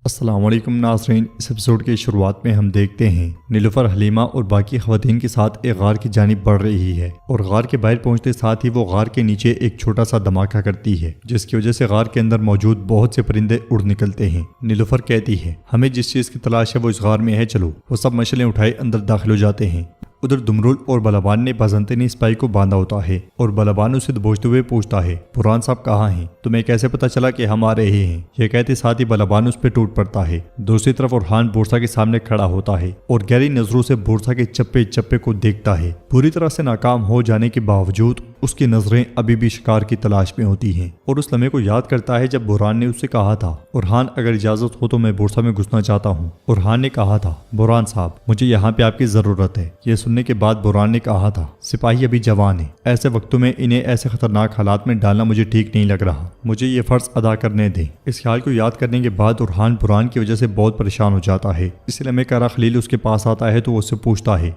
السلام علیکم ناظرین، اس ایپیسوڈ کی شروعات میں ہم دیکھتے ہیں نیلوفر حلیمہ اور باقی خواتین کے ساتھ ایک غار کی جانب بڑھ رہی ہے اور غار کے باہر پہنچتے ساتھ ہی وہ غار کے نیچے ایک چھوٹا سا دھماکہ کرتی ہے، جس کی وجہ سے غار کے اندر موجود بہت سے پرندے اڑ نکلتے ہیں۔ نیلوفر کہتی ہے ہمیں جس چیز کی تلاش ہے وہ اس غار میں ہے، چلو۔ وہ سب مشعلیں اٹھائے اندر داخل ہو جاتے ہیں۔ ادھر دمرول اور بلابان نے بازنتے نے سپاہی کو باندھا ہوتا ہے اور بلابان اسے دبوچتے ہوئے پوچھتا ہے برہان صاحب کہاں ہیں؟ تمہیں کیسے پتا چلا کہ ہم آ رہے ہیں؟ یہ کہتے ساتھ ہی بلابان اس پہ ٹوٹ پڑتا ہے۔ دوسری طرف اورحان بورسا کے سامنے کھڑا ہوتا ہے اور گہری نظروں سے بورسا کے چپے چپے کو دیکھتا ہے۔ پوری طرح سے ناکام ہو جانے کے باوجود اس کی نظریں ابھی بھی شکار کی تلاش میں ہوتی ہیں اور اس لمحے کو یاد کرتا ہے جب برہان نے اس سے کہا تھا اورحان اگر اجازت ہو تو میں بورسا میں گھسنا چاہتا ہوں۔ اورحان نے کہا تھا برہان صاحب مجھے یہاں پہ آپ کی ضرورت ہے۔ یہ سننے کے بعد برہان نے کہا تھا سپاہی ابھی جوان ہیں، ایسے وقتوں میں انہیں ایسے خطرناک حالات میں ڈالنا مجھے ٹھیک نہیں لگ رہا، مجھے یہ فرض ادا کرنے دیں۔ اس خیال کو یاد کرنے کے بعد اورحان برہان کی وجہ سے بہت پریشان ہو جاتا ہے۔ اس لمحے کرا خلیل اس کے پاس آتا ہے تو وہ اس سے پوچھتا ہے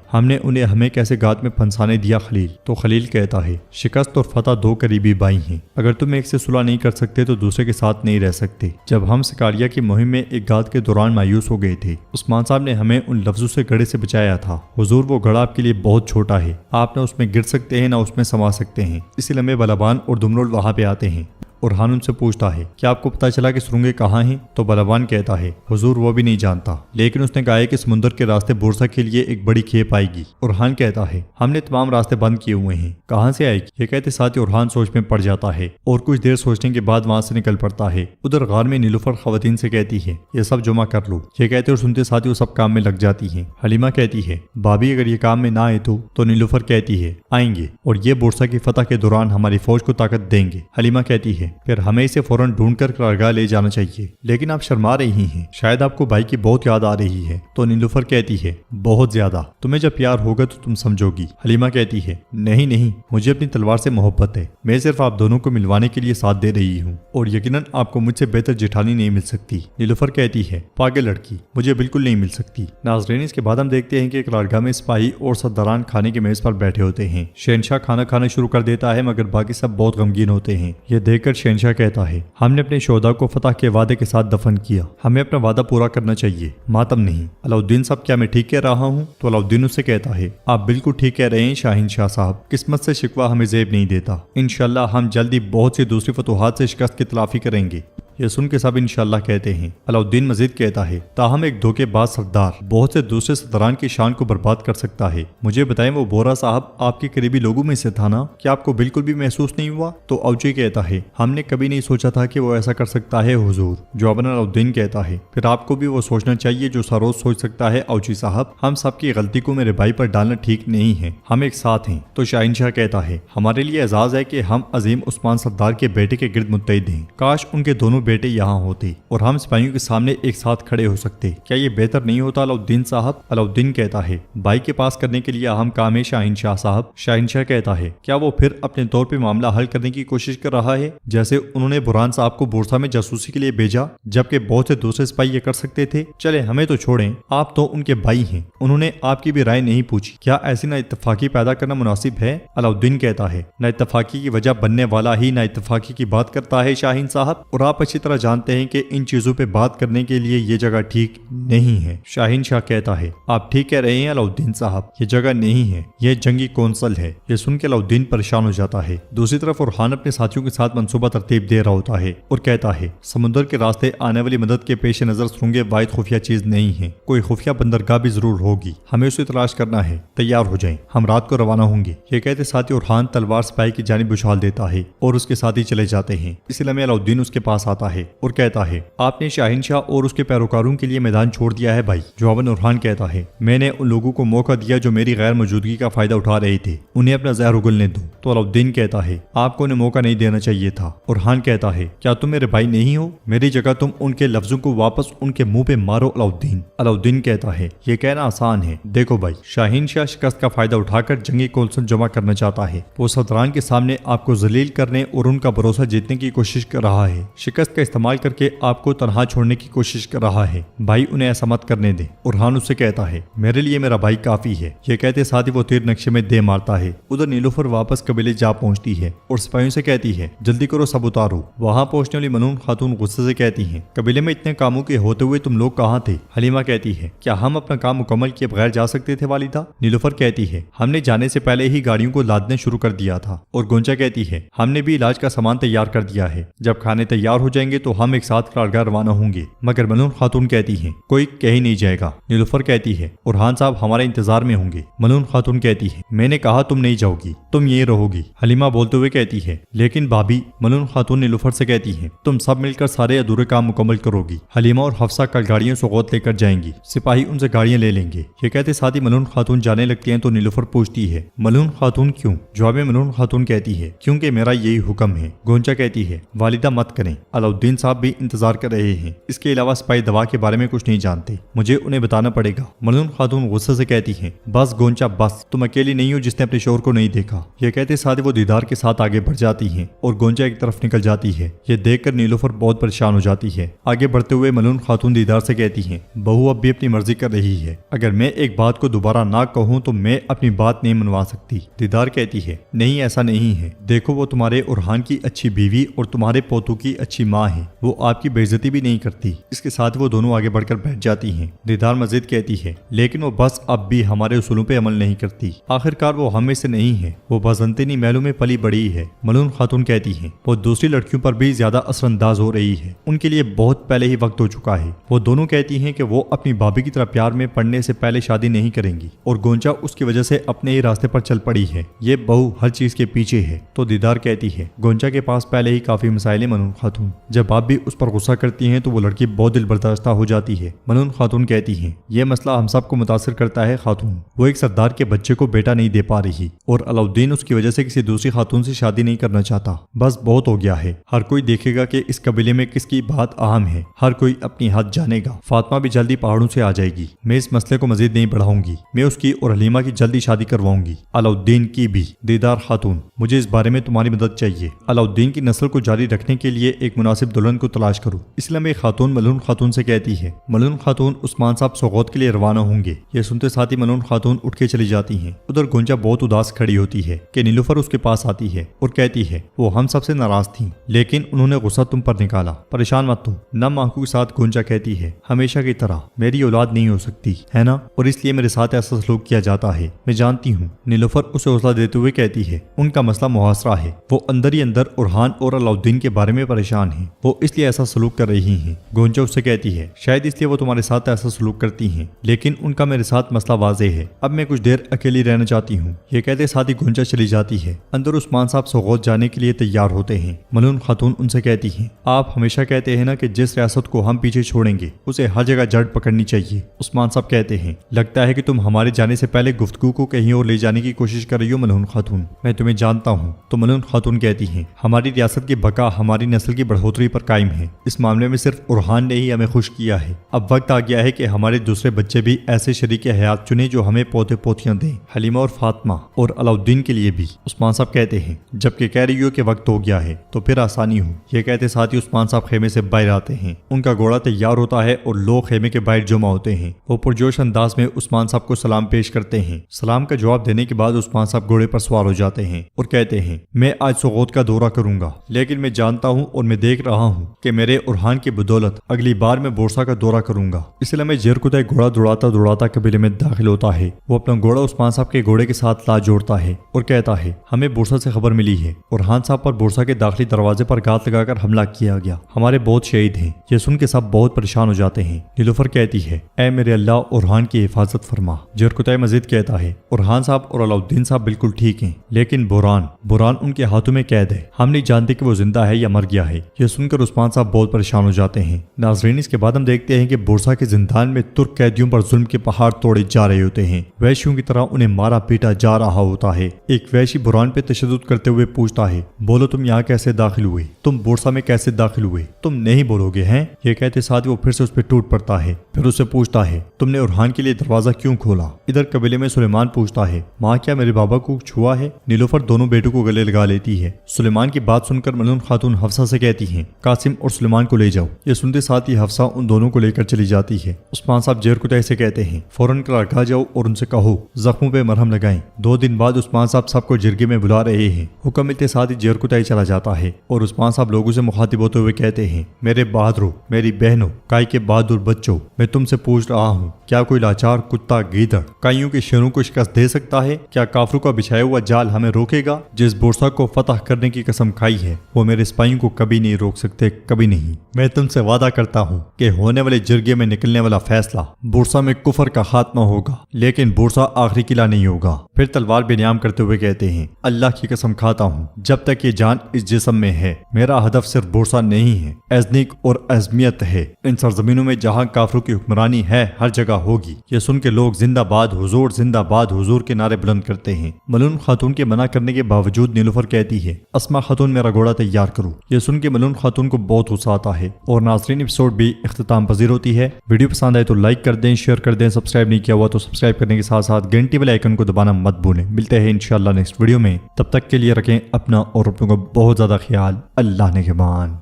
ہمیں کیسے گات میں پھنسانے دیا خلیل؟ تو خلیل کہتا ہے شکست اور فتح دو قریبی بھائی ہیں، اگر تم ایک سے صلح نہیں کر سکتے تو دوسرے کے ساتھ نہیں رہ سکتے۔ جب ہم سکاریا کی مہم میں ایک گات کے دوران مایوس ہو گئے تھے، عثمان صاحب نے ہمیں ان لفظوں سے گڑھے سے بچایا تھا حضور وہ گڑھا آپ کے لیے بہت چھوٹا ہے، آپ نہ اس میں گر سکتے ہیں نہ اس میں سما سکتے ہیں۔ اسی لمحے بلابان اور دمرول وہاں پہ آتے ہیں۔ اورحان ان سے پوچھتا ہے کیا آپ کو پتا چلا کہ سرنگیں کہاں ہیں؟ تو بلابان کہتا ہے حضور وہ بھی نہیں جانتا، لیکن اس نے کہا ہے کہ سمندر کے راستے بورسا کے لیے ایک بڑی کھیپ آئے گی۔ اورحان کہتا ہے ہم نے تمام راستے بند کیے ہوئے ہیں، کہاں سے آئے گی؟ یہ کہتے ساتھ ہی اورحان سوچ میں پڑ جاتا ہے اور کچھ دیر سوچنے کے بعد وہاں سے نکل پڑتا ہے۔ ادھر غار میں نیلوفر خواتین سے کہتی ہے یہ سب جمع کر لو۔ یہ کہتے اور سنتے ساتھ ہی وہ سب کام میں لگ جاتی ہیں۔ حلیمہ کہتی ہے بھابھی اگر یہ کام میں نہ آئے تو نیلوفر کہتی ہے آئیں گے اور یہ بورسا کی فتح کے دوران ہماری فوج کو طاقت دیں گے۔ حلیمہ کہتی ہے پھر ہمیں اسے فوراً ڈھونڈ کر قرارگاہ لے جانا چاہیے، لیکن آپ شرما رہی ہیں، شاید آپ کو بھائی کی بہت یاد آ رہی ہے۔ تو نیلوفر کہتی ہے بہت زیادہ، تمہیں جب پیار ہوگا تو تم سمجھو گی۔ حلیمہ کہتی ہے نہیں مجھے اپنی تلوار سے محبت ہے، میں صرف آپ دونوں کو ملوانے کے لیے ساتھ دے رہی ہوں اور یقیناً آپ کو مجھ سے بہتر جیٹھانی نہیں مل سکتی۔ نیلوفر کہتی ہے پاگل لڑکی، مجھے بالکل نہیں مل سکتی۔ ناظرین اس کے بعد ہم دیکھتے ہیں کہ قرارگاہ میں سپاہی اور سرداران کھانے کی میز پر بیٹھے ہوتے ہیں۔ شہنشاہ کھانا کھانا شروع کر دیتا ہے مگر باقی سب بہت غمگین ہوتے ہیں۔ یہ دیکھ کر شہنشاہ کہتا ہے ہم نے اپنے شہداء کو فتح کے وعدے کے ساتھ دفن کیا، ہمیں اپنا وعدہ پورا کرنا چاہیے، ماتم نہیں۔ علاؤالدین صاحب کیا میں ٹھیک کہہ رہا ہوں؟ تو علاؤالدین اس سے کہتا ہے آپ بالکل ٹھیک کہہ رہے ہیں شاہین شاہ صاحب، قسمت سے شکوہ ہمیں زیب نہیں دیتا، انشاءاللہ ہم جلدی بہت سی دوسری فتوحات سے شکست کی تلافی کریں گے۔ یہ سن کے سب انشاءاللہ کہتے ہیں۔ علاؤالدین مزید کہتا ہے تاہم ایک دھوکے باز سردار بہت سے دوسرے سرداران کی شان کو برباد کر سکتا ہے، مجھے بتائیں وہ بورا صاحب آپ کے قریبی لوگوں میں سے تھا نا، کیا آپ کو بالکل بھی محسوس نہیں ہوا؟ تو اوچی کہتا ہے ہم نے کبھی نہیں سوچا تھا کہ وہ ایسا کر سکتا ہے حضور۔ جواباً علاؤالدین کہتا ہے پھر آپ کو بھی وہ سوچنا چاہیے جو سروز سوچ سکتا ہے اوچی صاحب، ہم سب کی غلطی کو میرے بھائی پر ڈالنا ٹھیک نہیں ہے، ہم ایک ساتھ ہیں۔ تو شاہین شاہ کہتا ہے ہمارے لیے اعزاز ہے کہ ہم عظیم عثمان سردار کے بیٹے کے گرد متحد ہیں، کاش ان کے دونوں بیٹے یہاں ہوتے اور ہم سپاہیوں کے سامنے ایک ساتھ کھڑے ہو سکتے، کیا یہ بہتر نہیں ہوتا علاؤالدین صاحب؟ علاؤالدین کہتا ہے بھائی کے پاس کرنے کے لیے اہم کام ہے شاہین شاہ صاحب۔ شاہین شاہ کہتا ہے کیا وہ پھر اپنے طور پہ معاملہ حل کرنے کی کوشش کر رہا ہے جیسے انہوں نے برہان صاحب کو بورسا میں جاسوسی کے لیے بھیجا جبکہ بہت سے دوسرے سپاہی یہ کر سکتے تھے؟ چلے ہمیں تو چھوڑیں، آپ تو ان کے بھائی ہیں، انہوں نے آپ کی بھی رائے نہیں پوچھی، کیا ایسی نا اتفاقی پیدا کرنا مناسب ہے؟ علاؤالدین کہتا ہے نا اتفاقی کی وجہ بننے والا ہی نا اتفاقی کی بات کرتا ہے شاہین صاحب، اور آپ اچھی طرح جانتے ہیں کہ ان چیزوں پہ بات کرنے کے لیے یہ جگہ ٹھیک نہیں ہے۔ شاہین شاہ کہتا ہے آپ ٹھیک کہہ رہے ہیں علاؤالدین صاحب، یہ جگہ نہیں ہے، یہ جنگی کونسل ہے۔ یہ سن کے علاؤالدین پریشان ہو جاتا ہے۔ دوسری طرف اورحان اپنے ساتھیوں کے ساتھ منصوبہ ترتیب دے رہا ہوتا ہے اور کہتا ہے سمندر کے راستے آنے والی مدد کے پیش نظر سرنگیں واحد خفیہ چیز نہیں ہے، کوئی خفیہ بندرگاہ بھی ضرور ہوگی، ہمیں اسے تلاش کرنا ہے، تیار ہو جائیں، ہم رات کو روانہ ہوں گے۔ یہ کہتے ساتھ ہی اورحان تلوار سپاہی کی جانب اچھال دیتا ہے اور اس کے ساتھ ہی چلے جاتے ہیں۔ اسی لمحے علاؤالدین اس کے پاس آتا ہے اور کہتا ہے آپ نے شاہین شاہ اور اس کے پیروکاروں کے لیے میدان چھوڑ دیا ہے بھائی۔ جواباً اورحان کہتا ہے میں نے ان لوگوں کو موقع دیا جو میری غیر موجودگی کا فائدہ اٹھا رہے تھے، انہیں اپنا زہر اگلنے دو۔ تو علاؤالدین کہتا ہے آپ کو انہیں موقع نہیں دینا چاہیے تھا۔ اورحان کہتا ہے کیا تم میرے بھائی نہیں ہو؟ میری جگہ تم ان کے لفظوں کو واپس ان کے منہ پہ مارو علاؤالدین۔ علاؤالدین کہتا ہے یہ کہنا آسان ہے، دیکھو بھائی شاہین شاہ شکست کا فائدہ اٹھا کر جنگی کونسل جمع کرنا چاہتا ہے، وہ سرداران کے سامنے آپ کو ذلیل کرنے اور ان کا بھروسہ جیتنے کی کوشش کر رہا ہے، شکست شخص کا استعمال کر کے آپ کو تنہا چھوڑنے کی کوشش کر رہا ہے، بھائی انہیں ایسا مت کرنے دیں۔ ارحان اس سے کہتا ہے میرے لیے میرا بھائی کافی ہے۔ یہ کہتے ساتھ ہی وہ تیر نقشے میں دے مارتا ہے۔ ادھر نیلوفر واپس قبیلے جا پہنچتی ہے اور سپاہیوں سے کہتی ہے جلدی کرو، سب اتارو۔ وہاں پہنچنے والی ملعون خاتون غصے سے کہتی ہیں قبیلے میں اتنے کاموں کے ہوتے ہوئے تم لوگ کہاں تھے؟ حلیمہ کہتی ہے کیا ہم اپنا کام مکمل کیے بغیر جا سکتے تھے والدہ؟ نیلوفر کہتی ہے ہم نے جانے سے پہلے ہی گاڑیوں کو لادنے شروع کر دیا تھا۔ اور گونچا کہتی ہے ہم نے بھی علاج کا سامان تیار کر دیا ہے، جب کھانے تیار ہو جائیں گے تو ہم ایک ساتھ کارگاہ روانہ ہوں گے۔ مگر ملعون خاتون کہتی ہیں کوئی کہیں نہیں جائے گا۔ نیلوفر کہتی ہے ارحان صاحب ہمارے انتظار میں ہوں گے۔ ملعون خاتون کہتی ہے میں نے کہا تم نہیں جاؤ گی، تم یہیں رہو گی۔ حلیمہ بولتے ہوئے کہتی ہے لیکن بھابھی۔ ملعون خاتون نیلوفر سے کہتی ہے تم سب مل کر سارے ادھورے کام مکمل کرو گی۔ حلیمہ اور حفصہ کل گاڑیوں سوغات لے کر جائیں گی، سپاہی ان سے گاڑیاں لے لیں گے۔ یہ کہتے ساتھ ہی ملعون خاتون جانے لگتی ہیں تو نیلوفر پوچھتی ہے ملعون خاتون کیوں؟ جواب میں ملعون خاتون کہتی ہے کیونکہ میرا یہی حکم ہے۔ گونچا کہتی ہے والدہ مت کریں، علاؤالدین صاحب بھی انتظار کر رہے ہیں، اس کے علاوہ سپاہی دوا کے بارے میں کچھ نہیں جانتے، مجھے انہیں بتانا پڑے گا۔ ملعون خاتون غصے سے کہتی ہیں بس گونچا بس، تم اکیلی نہیں ہو جس نے اپنے شوہر کو نہیں دیکھا۔ یہ کہتے ساتھ وہ دیدار کے ساتھ آگے بڑھ جاتی ہیں اور گونچا ایک طرف نکل جاتی ہے۔ یہ دیکھ کر نیلوفر بہت پریشان ہو جاتی ہے۔ آگے بڑھتے ہوئے ملعون خاتون دیدار سے کہتی ہیں بہو اب بھی اپنی مرضی کر رہی ہے، اگر میں ایک بات کو دوبارہ نہ کہوں تو میں اپنی بات نہیں منوا سکتی۔ دیدار کہتی ہے نہیں ایسا نہیں ہے، دیکھو وہ تمہارے ارحان کی اچھی بیوی اور تمہارے پوتوں کی اچھی ماں ہے، وہ آپ کی بے عزتی بھی نہیں کرتی۔ اس کے ساتھ وہ دونوں آگے بڑھ کر بیٹھ جاتی ہیں۔ دیدار مزید کہتی ہے لیکن وہ بس اب بھی ہمارے اصولوں پہ عمل نہیں کرتی، آخرکار وہ ہم میں سے نہیں ہے، وہ بازنطینی محلوں میں پلی بڑی ہے۔ ملعون خاتون کہتی ہیں وہ دوسری لڑکیوں پر بھی زیادہ اثر انداز ہو رہی ہے، ان کے لیے بہت پہلے ہی وقت ہو چکا ہے۔ وہ دونوں کہتی ہیں کہ وہ اپنی بھابھی کی طرح پیار میں پڑنے سے پہلے شادی نہیں کریں گی اور گونچا اس کی وجہ سے اپنے ہی راستے پر چل پڑی ہے، یہ بہو ہر چیز کے پیچھے ہے۔ تو دیدار کہتی ہے گونچا کے پاس پہلے ہی کافی مسائل ہیں ملعون خاتون، جب آپ بھی اس پر غصہ کرتی ہیں تو وہ لڑکی بہت دل برداشتہ ہو جاتی ہے۔ ملعون خاتون کہتی ہیں یہ مسئلہ ہم سب کو متاثر کرتا ہے خاتون، وہ ایک سردار کے بچے کو بیٹا نہیں دے پا رہی اور علاؤالدین اس کی وجہ سے کسی دوسری خاتون سے شادی نہیں کرنا چاہتا، بس بہت ہو گیا ہے، ہر کوئی دیکھے گا کہ اس قبیلے میں کس کی بات اہم ہے، ہر کوئی اپنی حد جانے گا۔ فاطمہ بھی جلدی پہاڑوں سے آ جائے گی، میں اس مسئلے کو مزید نہیں بڑھاؤں گی، میں اس کی اور حلیمہ کی جلدی شادی کرواؤں گی، علاؤالدین کی بھی۔ دیدار خاتون مجھے اس بارے میں تمہاری مدد چاہیے، علاؤالدین کی نسل کو جاری رکھنے کے لیے ایک مناسب دلہن کو تلاش کرو۔ اس لیے خاتون ملعون خاتون سے کہتی ہے ملعون خاتون عثمان صاحب سوغات کے لیے روانہ ہوں گے۔ یہ سنتے ساتھ ہی ملعون خاتون اٹھ کے چلی جاتی ہیں۔ ادھر گونچا بہت اداس کھڑی ہوتی ہے کہ نیلوفر اس کے پاس آتی ہے اور کہتی ہے وہ ہم سب سے ناراض تھیں لیکن انہوں نے غصہ تم پر نکالا، پریشان مت ہو۔ نم آنکھوں کے ساتھ گونچا کہتی ہے ہمیشہ کی طرح میری اولاد نہیں ہو سکتی ہے نا، اور اس لیے میرے ساتھ ایسا سلوک کیا جاتا ہے، میں جانتی ہوں۔ نیلوفر اسے حوصلہ دیتے ہوئے کہتی ہے ان کا مسئلہ محاصرہ ہے، وہ اندر ہی اندر ارحان اور علاؤالدین کے بارے میں پریشان ہیں، وہ اس لیے ایسا سلوک کر رہی ہیں۔ گونچا اس سے کہتی ہے شاید اس لیے وہ تمہارے ساتھ ایسا سلوک کرتی ہیں، لیکن ان کا میرے ساتھ مسئلہ واضح ہے، اب میں کچھ دیر اکیلی رہنا چاہتی ہوں۔ یہ کہتے ساتھ ہی گونچا چلی جاتی ہے۔ اندر عثمان صاحب سوغات جانے کے لیے تیار ہوتے ہیں۔ ملعون خاتون ان سے کہتی ہیں آپ ہمیشہ کہتے ہیں نا کہ جس ریاست کو ہم پیچھے چھوڑیں گے اسے ہر جگہ جڑ پکڑنی چاہیے۔ عثمان صاحب کہتے ہیں لگتا ہے کہ تم ہمارے جانے سے پہلے گفتگو کو کہیں اور لے جانے کی کوشش کر رہی ہو ملعون خاتون، میں تمہیں جانتا ہوں۔ تو ملعون خاتون کہتی ہیں ہماری ریاست کی بقا ہماری نسل کی بڑھوتری پر قائم ہے، اس معاملے میں صرف ارحان نے ہی ہمیں خوش کیا ہے، اب وقت آ گیا ہے کہ ہمارے دوسرے بچے بھی ایسے شریک حیات چنے جو ہمیں پوتے پوتیاں دیں، حلیمہ اور فاطمہ اور علاؤالدین کے لیے بھی۔ عثمان صاحب کہتے ہیں جبکہ کہہ رہی ہو کہ وقت ہو گیا ہے تو پھر آسانی ہو۔ یہ کہتے ساتھ ہی عثمان صاحب خیمے سے باہر آتے ہیں، ان کا گھوڑا تیار ہوتا ہے اور لوگ خیمے کے باہر جمع ہوتے ہیں۔ وہ پرجوش انداز میں عثمان صاحب کو سلام پیش کرتے ہیں۔ سلام کا جواب دینے کے بعد عثمان صاحب گھوڑے پر سوار ہو جاتے ہیں اور کہتے ہیں میں آج سوغات کا دورہ کروں گا، لیکن میں جانتا ہوں اور میں دیکھ رہا ہوں کہ میرے ارحان کی بدولت اگلی بار میں بورسا کا دورہ کروں گا، اس لیے میں جرکتے گھوڑا دوڑاتا قبیلے میں داخل ہوتا ہے۔ وہ اپنا گھوڑا عثمان صاحب کے گھوڑے کے ساتھ لا جوڑتا ہے اور کہتا ہے ہمیں بورسا سے خبر ملی ہے، ارحان صاحب پر بورسا کے داخلی دروازے پر گھات لگا کر حملہ کیا گیا، ہمارے بہت شہید ہیں۔ یہ سن کے سب بہت پریشان ہو جاتے ہیں۔ نیلوفر کہتی ہے اے میرے اللہ ارحان کی حفاظت فرما۔ جرکتے مزید کہتا ہے ارحان صاحب اور علاؤالدین صاحب بالکل ٹھیک ہیں، لیکن بوران ان کے ہاتھوں میں قید ہے، ہم نہیں جانتے کہ وہ زندہ ہے یا مر گیا ہے۔ یہ سن کر عثمان صاحب بہت پریشان ہو جاتے ہیں۔ ناظرین اس کے بعد ہم دیکھتے ہیں کہ بورسا کے زندان میں ترک قیدیوں پر ظلم کے پہاڑ توڑے جا رہے ہوتے ہیں، وحشیوں کی طرح انہیں مارا پیٹا جا رہا ہوتا ہے۔ ایک وحشی بوران پہ تشدد کرتے ہوئے پوچھتا ہے بولو تم یہاں کیسے داخل ہوئے، تم بورسا میں کیسے داخل ہوئے، تم نہیں بولو گے ہیں؟ یہ کہتے ساتھ وہ پھر سے اس پہ ٹوٹ پڑتا ہے، پھر اسے پوچھتا ہے تم نے ارحان کے لیے دروازہ کیوں کھولا؟ ادھر قبیلے میں سلیمان پوچھتا ہے ماں کیا میرے بابا کو چھوا ہے؟ نیلوفر دونوں بیٹوں کو گلے لگا لیتی ہے۔ سلیمان کی بات سن کر ملعون خاتون حفصہ سے کہتی ہیں ہیں قاسم اور سلیمان کو لے جاؤ۔ یہ سنتے ساتھ ہی حفصہ ان دونوں کو لے کر چلی جاتی ہے۔ عثمان صاحب جیرکتائی سے کہتے ہیں فوراً کراگاہ جاؤ اور ان سے کہو زخموں پہ مرہم لگائیں۔ 2 دن بعد عثمان صاحب سب کو جرگے میں بلا رہے ہیں۔ حکم ملتے ساتھ ہی جیرکتائی چلا جاتا ہے اور عثمان صاحب لوگوں سے مخاطب ہوتے ہوئے کہتے ہیں میرے بہادروں، میری بہنوں، کائی کے بہادر بچوں، میں تم سے پوچھ رہا ہوں کیا کوئی لاچار کتا گیدڑ کائیوں کے شیروں کو شکست دے سکتا ہے؟ کیا کافروں کا بچھایا ہوا جال ہمیں روکے گا؟ جس بورسا کو فتح کرنے کی قسم کھائی ہے وہ میرے سپاہیوں کو کبھی نہیں روک سکتے، کبھی نہیں۔ میں تم سے وعدہ کرتا ہوں کہ ہونے والے جرگے میں نکلنے والا فیصلہ بورسا میں کفر کا خاتمہ ہوگا، لیکن بورسا آخری قلعہ نہیں ہوگا۔ پھر تلوار بے نیام کرتے ہوئے کہتے ہیں اللہ کی قسم کھاتا ہوں جب تک یہ جان اس جسم میں ہے میرا ہدف صرف بورسا نہیں ہے، ایزنک اور ازمیت ہے۔ ان سرزمینوں میں جہاں کافروں کی حکمرانی ہے ہر جگہ ہوگی۔ یہ سن کے لوگ زندہ باد حضور، زندہ باد حضور کے نعرے بلند کرتے ہیں۔ ملون خاتون کے منع کرنے کے باوجود نیلوفر کہتی ہے اسما خاتون میرا گھوڑا تیار کرو۔ یہ سن کے ملون خاتون کو بہت غصہ آتا ہے اور ناظرین ایپیسوڈ بھی اختتام پذیر ہوتی ہے۔ ویڈیو پسند آئے تو لائک کر دیں، شیئر کر دیں، سبسکرائب نہیں کیا ہوا تو سبسکرائب کرنے کے ساتھ ساتھ گھنٹی والے آئیکن کو دبانا مت بھولیں۔ ملتے ہیں انشاءاللہ نیکسٹ ویڈیو میں، تب تک کے لیے رکھیں اپنا اور اپنوں کا بہت زیادہ خیال۔ اللہ نگہبان۔